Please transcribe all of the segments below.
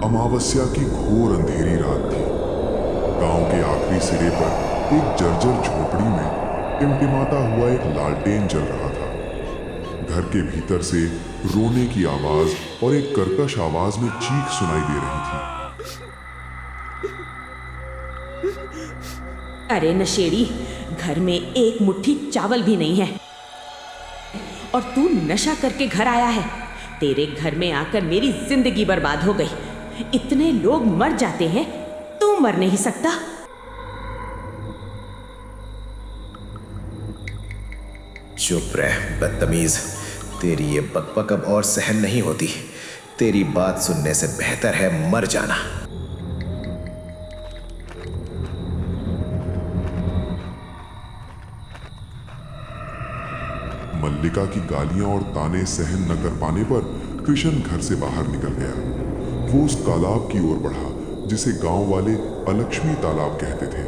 अमावस्या की घोर अंधेरी रात थी। गांव के आखिरी सिरे पर एक जर्जर झोपड़ी में टिमटिमाता हुआ एक लालटेन जल रहा था। घर के भीतर से रोने की आवाज और एक कर्कश आवाज में चीख सुनाई दे रही थी। अरे नशेड़ी, घर में एक मुट्ठी चावल भी नहीं है और तू नशा करके घर आया है। तेरे घर में आकर मेरी जिंदगी बर्बाद हो गई। इतने लोग मर जाते हैं, तू मर नहीं सकता। चुप रह बदतमीज, तेरी ये बकबक अब और सहन नहीं होती। तेरी बात सुनने से बेहतर है मर जाना। मल्लिका की गालियां और ताने सहन न कर पाने पर कृष्ण घर से बाहर निकल गया। वो उस तालाब की ओर बढ़ा जिसे गांव वाले अलक्ष्मी तालाब कहते थे।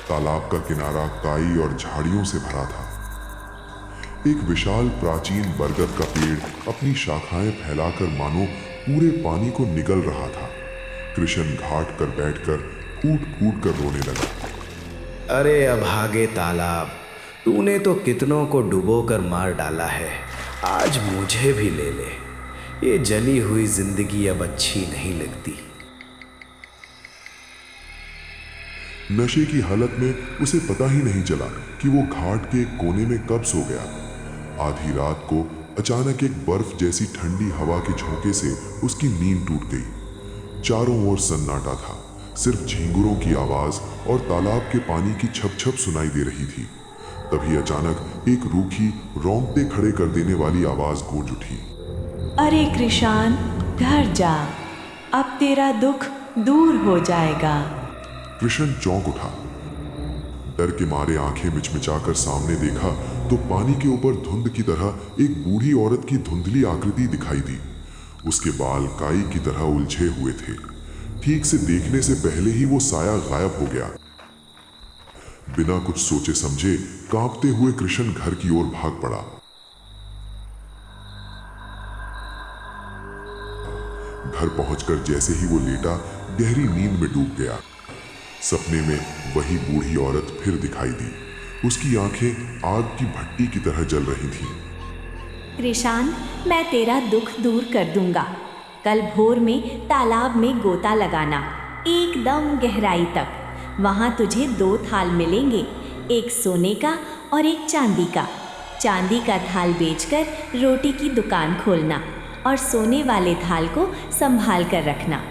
तालाब का किनारा काई और झाड़ियों से भरा था। एक विशाल प्राचीन बरगद का पेड़ अपनी शाखाएं फैलाकर मानो पूरे पानी को निगल रहा था। कृष्ण घाट पर बैठकर फूट फूट कर रोने लगा। अरे अभागे तालाब, तूने तो कितनों को डुबो कर मार डाला है, आज मुझे भी ले ले। ये जली हुई जिंदगी अब अच्छी नहीं लगती। नशे की हालत में उसे पता ही नहीं चला कि वो घाट के एक कोने में कब सो गया। आधी रात को अचानक एक बर्फ जैसी ठंडी हवा के झोंके से उसकी नींद टूट गई। चारों ओर सन्नाटा था, सिर्फ झींगुरों की आवाज और तालाब के पानी की छप छप सुनाई दे रही थी। तभी अचानक एक रूखी, रोंगटे खड़े कर देने वाली आवाज गूंज उठी। अरे कृष्ण, घर जा, अब तेरा दुख दूर हो जाएगा। कृष्ण चौंक उठा। डर के मारे आंखें मिचमिचाकर सामने देखा तो पानी के ऊपर धुंध की तरह एक बूढ़ी औरत की धुंधली आकृति दिखाई दी। उसके बाल काई की तरह उलझे हुए थे। ठीक से देखने से पहले ही वो साया गायब हो गया। बिना कुछ सोचे समझे कांपते हुए कृष्ण घर की ओर भाग पड़ा। घर पहुंचकर जैसे ही वो लेटा, गहरी नींद में डूब गया। सपने में वही बूढ़ी औरत फिर दिखाई दी। उसकी आंखें आग की भट्टी की तरह जल रही थीं। कृष्ण, मैं तेरा दुख दूर कर दूंगा। कल भोर में तालाब में गोता लगाना, एकदम गहराई तक। वहाँ तुझे 2 थाल मिलेंगे, एक सोने का और एक चांदी का। चांदी का थाल बेचकर रोटी की दुकान खोलना और सोने वाले थाल को संभाल कर रखना।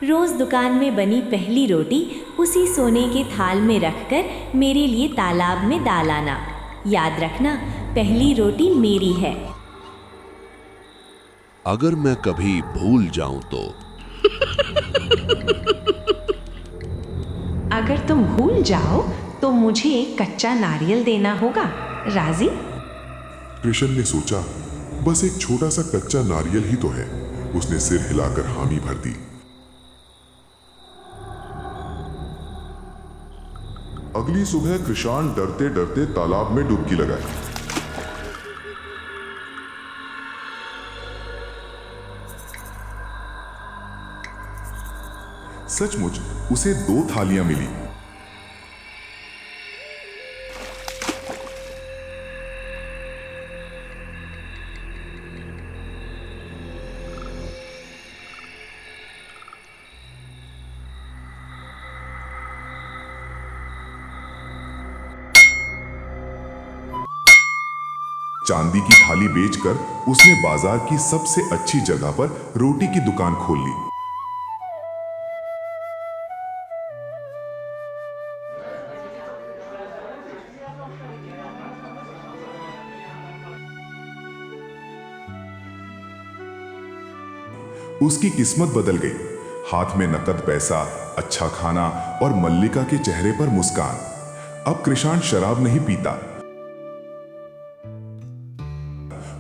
रोज दुकान में बनी पहली रोटी उसी सोने के थाल में रखकर मेरे लिए तालाब में डाल आना। याद रखना, पहली रोटी मेरी है। अगर मैं कभी भूल जाऊं तो? अगर तुम भूल जाओ तो मुझे एक कच्चा नारियल देना होगा। राजी? कृष्ण ने सोचा, बस एक छोटा सा कच्चा नारियल ही तो है। उसने सिर हिलाकर हामी भर दी। अगली सुबह कृष्ण डरते डरते तालाब में डुबकी लगाई। सचमुच उसे 2 थालियां मिली। चांदी की थाली बेचकर उसने बाजार की सबसे अच्छी जगह पर रोटी की दुकान खोल ली। उसकी किस्मत बदल गई। हाथ में नकद पैसा, अच्छा खाना और मल्लिका के चेहरे पर मुस्कान। अब कृष्ण शराब नहीं पीता।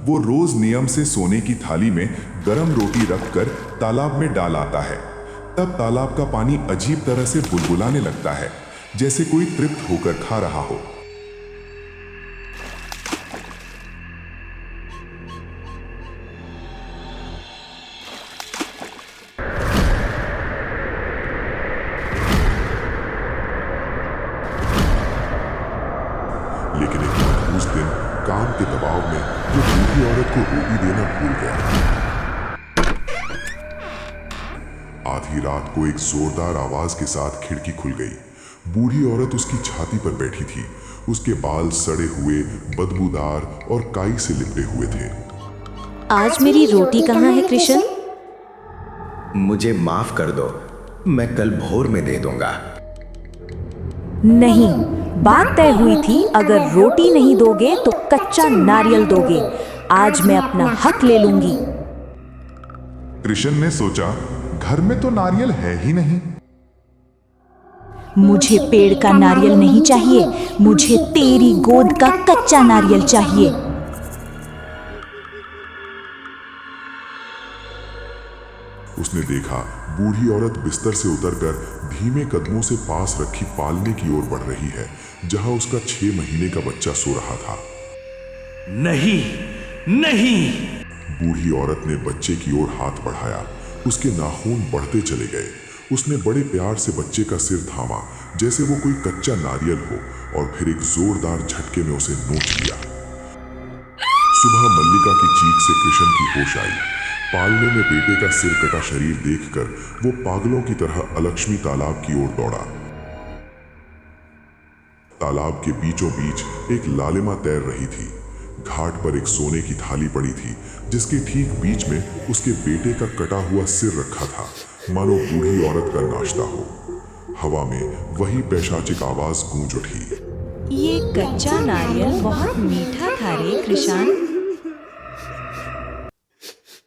वो रोज नियम से सोने की थाली में गरम रोटी रखकर तालाब में डाल आता है। तब तालाब का पानी अजीब तरह से बुलबुलाने लगता है, जैसे कोई तृप्त होकर खा रहा हो। काम के दबाव में वो बूढ़ी औरत को रोटी देना भूल गया। आधी रात को एक जोरदार आवाज के साथ खिड़की खुल गई। बूढ़ी औरत उसकी छाती पर बैठी थी। उसके बाल सड़े हुए, बदबूदार और काई से लिपटे हुए थे। आज मेरी रोटी कहाँ है कृष्ण? मुझे माफ कर दो, मैं कल भोर में दे दूंगा। नहीं, बात तय हुई थी, अगर रोटी नहीं दोगे तो कच्चा नारियल दोगे। आज मैं अपना हक ले लूंगी। कृष्ण ने सोचा, घर में तो नारियल है ही नहीं। मुझे पेड़ का नारियल नहीं चाहिए, मुझे तेरी गोद का कच्चा नारियल चाहिए। उसने देखा बूढ़ी औरत बिस्तर से उतरकर धीमे कदमों से पास रखी पालने की ओर बढ़ रही है, जहां उसका 6 महीने का बच्चा सो रहा था। नहीं, नहीं। बूढ़ी औरत ने बच्चे की ओर हाथ बढ़ाया। उसके नाखून बढ़ते चले गए। उसने बड़े प्यार से बच्चे का सिर थामा, जैसे वो कोई कच्चा नारियल हो, और फिर एक जोरदार झटके में उसे नोच लिया। सुबह मल्लिका की चीख से कृष्ण की होश आई। पालने में बेटे का सिर कटा शरीर देखकर वो पागलों की तरह अलक्ष्मी तालाब की ओर दौड़ा। तालाब के बीचों बीच एक लालिमा तैर रही थी। घाट पर एक सोने की थाली पड़ी थी, जिसके ठीक बीच में उसके बेटे का कटा हुआ सिर रखा था, मानो बूढ़ी औरत का नाश्ता हो। हवा में वही पैशाचिक आवाज गूंज उठी। ये कच्चा नारियल बहुत मीठा था रे कृष्ण।